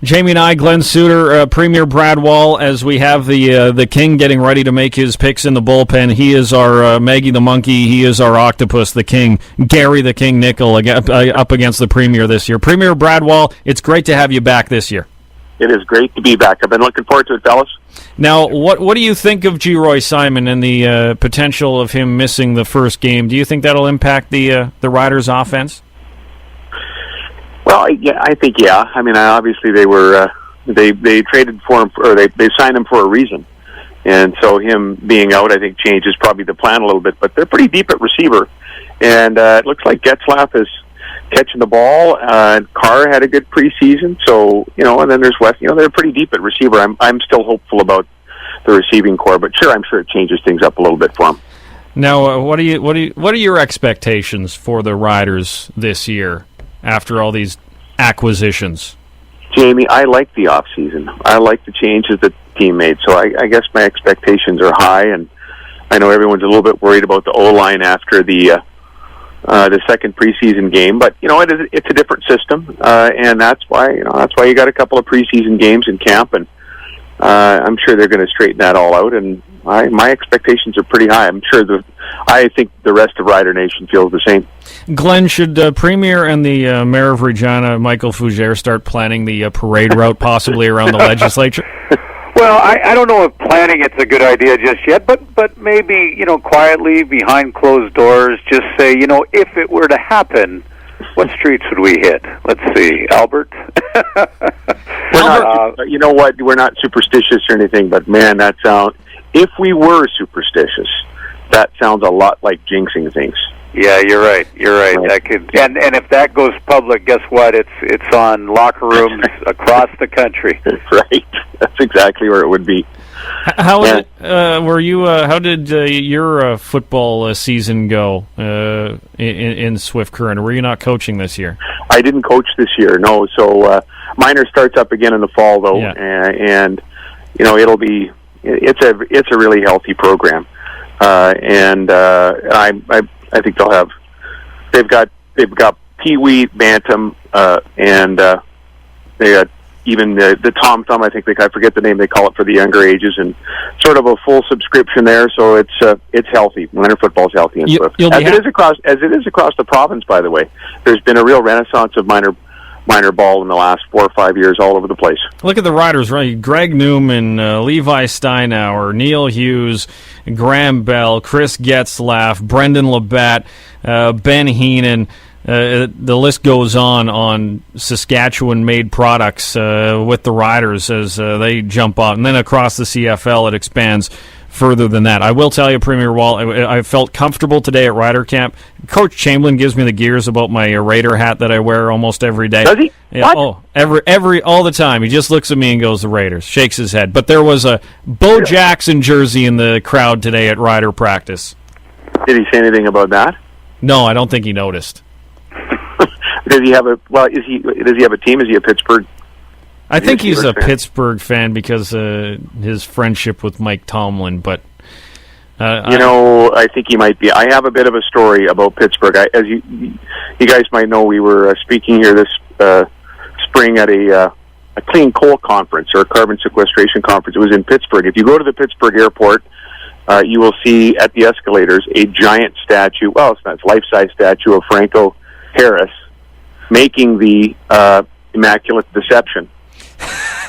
Jamie and I, Glenn Suitor, Premier Brad Wall, as we have the King getting ready to make his picks in the bullpen. He is our Maggie the Monkey. He is our Octopus, the King. Gary the King Nickel up against the Premier this year. Premier Brad Wall, it's great to have you back this year. It is great to be back. I've been looking forward to it, fellas. Now, what do you think of G. Roy Simon and the potential of him missing the first game? Do you think that'll impact the Riders' offense? Well, yeah, I think yeah. I mean, obviously they were they traded for him, or they signed him for a reason, and so him being out, I think, changes probably the plan a little bit. But they're pretty deep at receiver, and it looks like Getzlaff is catching the ball. Carr had a good preseason, so and then there's West. They're pretty deep at receiver. I'm still hopeful about the receiving core, but I'm sure it changes things up a little bit for him. Now, what are your expectations for the Riders this year after all these acquisitions? Jamie, I like the off season. I like the changes that the team made. So I guess my expectations are high, and I know everyone's a little bit worried about the O-line after the second preseason game, but it's a different system, and that's why you got a couple of preseason games in camp, and I'm sure they're going to straighten that all out. And my expectations are pretty high. I think the rest of Rider Nation feels the same. Glenn, should Premier and the Mayor of Regina, Michael Fougere, start planning the parade route possibly around the legislature? Well, I don't know if planning it's a good idea just yet, but maybe, quietly behind closed doors, just say, if it were to happen, what streets would we hit? Let's see, Albert? You know what? We're not superstitious or anything, but man, if we were superstitious, that sounds a lot like jinxing things. Yeah, you're right. That could, and if that goes public, guess what? It's on locker rooms across the country. Right. That's exactly where it would be. How did your football season go in Swift Current? Were you not coaching this year? I didn't coach this year, no. So minor starts up again in the fall, though, yeah. And it's a really healthy program, and I think they've got Pee-wee, Bantam, and they got even the Tom Thumb. I forget the name they call it for the younger ages, and sort of a full subscription there. So it's healthy. Minor football's healthy in Swift, as it is across the province. By the way, there's been a real renaissance of minor ball in the last 4 or 5 years all over the place. Look at the Riders, right? Greg Newman, Levi Steinauer, Neil Hughes, Graham Bell, Chris Getzlaff, Brendan Labatt, Ben Heenan. The list goes on Saskatchewan-made products with the Riders as they jump on. And then across the CFL, it expands further than that. I will tell you, Premier Wall, I felt comfortable today at Rider Camp. Coach Chamberlain gives me the gears about my Raider hat that I wear almost every day. Does he? Yeah, what? all the time. He just looks at me and goes, the Raiders, shakes his head. But there was a Bo Jackson jersey in the crowd today at Rider practice. Did he say anything about that? No, I don't think he noticed. Does he have a team? Is he a Pittsburgh? I think he's a Pittsburgh fan because his friendship with Mike Tomlin, but I think he might be. I have a bit of a story about Pittsburgh. As you guys might know, we were speaking here this spring at a clean coal conference or a carbon sequestration conference. It was in Pittsburgh. If you go to the Pittsburgh airport, you will see at the escalators a giant statue. Well, it's not. It's a life-size statue of Franco Harris making the Immaculate Deception.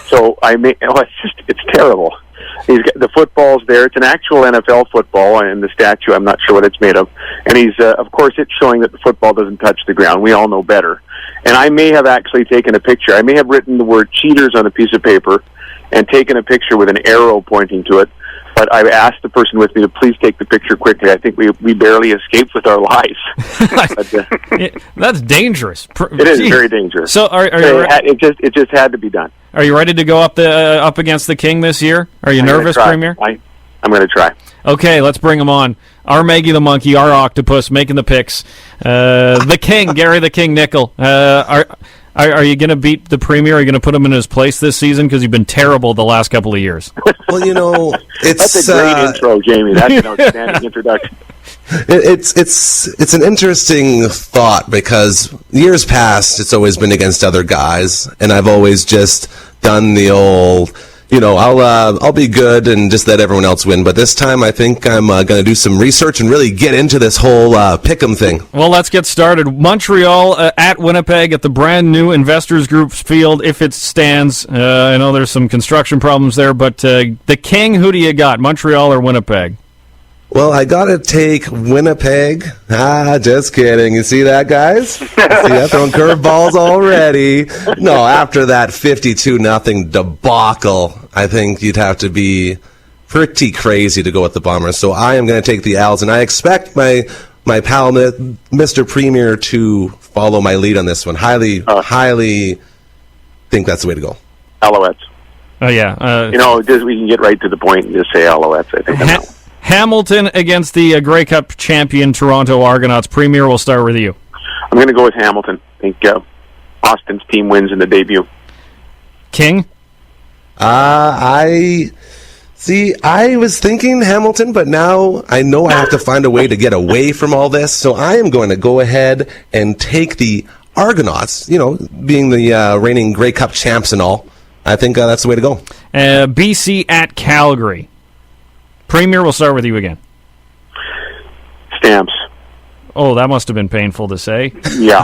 So it's terrible. The football's there. It's an actual NFL football, and the statue, I'm not sure what it's made of. And of course, it's showing that the football doesn't touch the ground. We all know better. And I may have actually taken a picture. I may have written the word cheaters on a piece of paper and taken a picture with an arrow pointing to it. But I asked the person with me to please take the picture quickly. I think we barely escaped with our lives. That's dangerous. It is very dangerous. So it just had to be done. Are you ready to go up against the King this year? Are you nervous, Premier? I'm going to try. Okay, let's bring him on. Our Maggie the Monkey, our Octopus, making the picks. The King, Gary the King Nickel. Are you going to beat the Premier? Are you going to put him in his place this season? Because you've been terrible the last couple of years. Well, that's a great intro, Jamie. That's an outstanding introduction. It's an interesting thought because years past, it's always been against other guys, and I've always just done the old, I'll be good and just let everyone else win. But this time, I think I'm going to do some research and really get into this whole pick'em thing. Well, let's get started. Montreal at Winnipeg at the brand new Investors Group field, if it stands. I know there's some construction problems there, but the King, who do you got, Montreal or Winnipeg? Well, I gotta take Winnipeg. Just kidding. You see that, guys? See that? Throwing curveballs already. No, after that 52-0 debacle, I think you'd have to be pretty crazy to go with the Bombers. So I am going to take the Als, and I expect my pal, Mr. Premier, to follow my lead on this one. Highly think that's the way to go. Alouettes. Oh, yeah. Just we can get right to the point and just say Alouettes, I think. Hamilton against the Grey Cup champion Toronto Argonauts. Premier, we'll start with you. I'm going to go with Hamilton. I think Austin's team wins in the debut. King? I was thinking Hamilton, but now I know I have to find a way to get away from all this, so I am going to go ahead and take the Argonauts, being the reigning Grey Cup champs and all. I think that's the way to go. BC at Calgary. Premier, we'll start with you again. Stamps. Oh, that must have been painful to say. Yeah.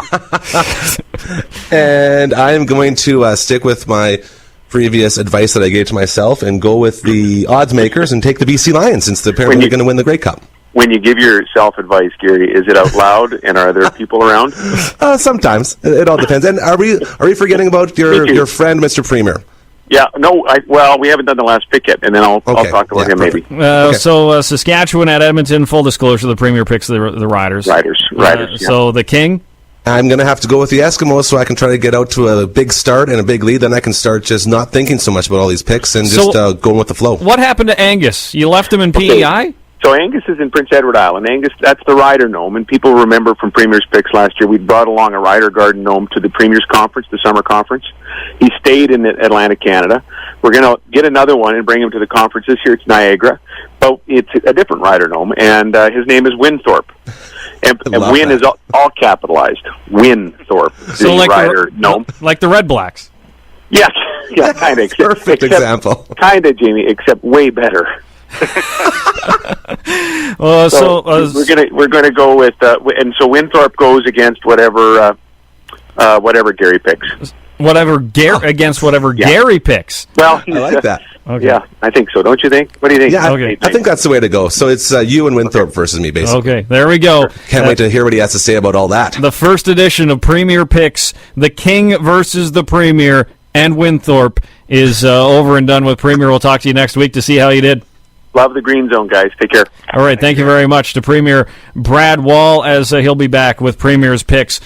And I am going to stick with my previous advice that I gave to myself and go with the odds makers and take the BC Lions, since they're apparently going to win the Grey Cup. When you give yourself advice, Gary, is it out loud, and are there people around? Sometimes. It all depends. And are we forgetting about your friend, Mr. Premier? Yeah, no, we haven't done the last pick yet, and then I'll talk about him maybe. So Saskatchewan at Edmonton, full disclosure, the Premier picks the Riders. Riders, yeah. So the King? I'm going to have to go with the Eskimos so I can try to get out to a big start and a big lead. Then I can start just not thinking so much about all these picks and just going with the flow. What happened to Angus? You left him in PEI? So Angus is in Prince Edward Island. Angus, that's the Rider Gnome, and people remember from Premier's picks last year, we brought along a Rider Garden Gnome to the Premier's Conference, the summer conference. He stayed in Atlantic, Canada. We're going to get another one and bring him to the conference. This year it's Niagara, but it's a different Rider Gnome, and his name is Winthorpe. And Win is all capitalized. Winthorpe, so the like Rider Gnome. Like the Red Blacks. Yes, yeah, kind of. Perfect example. Kind of, Jamie, except way better. We're gonna go with and so Winthorpe goes against whatever Gary picks. Against whatever Gary picks. Well, I like that. Okay. Yeah, I think so. Don't you think? What do you think? Yeah, okay. I think that's the way to go. So it's you and Winthorpe versus me, basically. Okay, there we go. Can't wait to hear what he has to say about all that. The first edition of Premier Picks, the King versus the Premier, and Winthorpe is over and done with. Premier, we'll talk to you next week to see how you did. Love the green zone, guys. Take care. All right, thank you very much to Premier Brad Wall, as he'll be back with Premier's Picks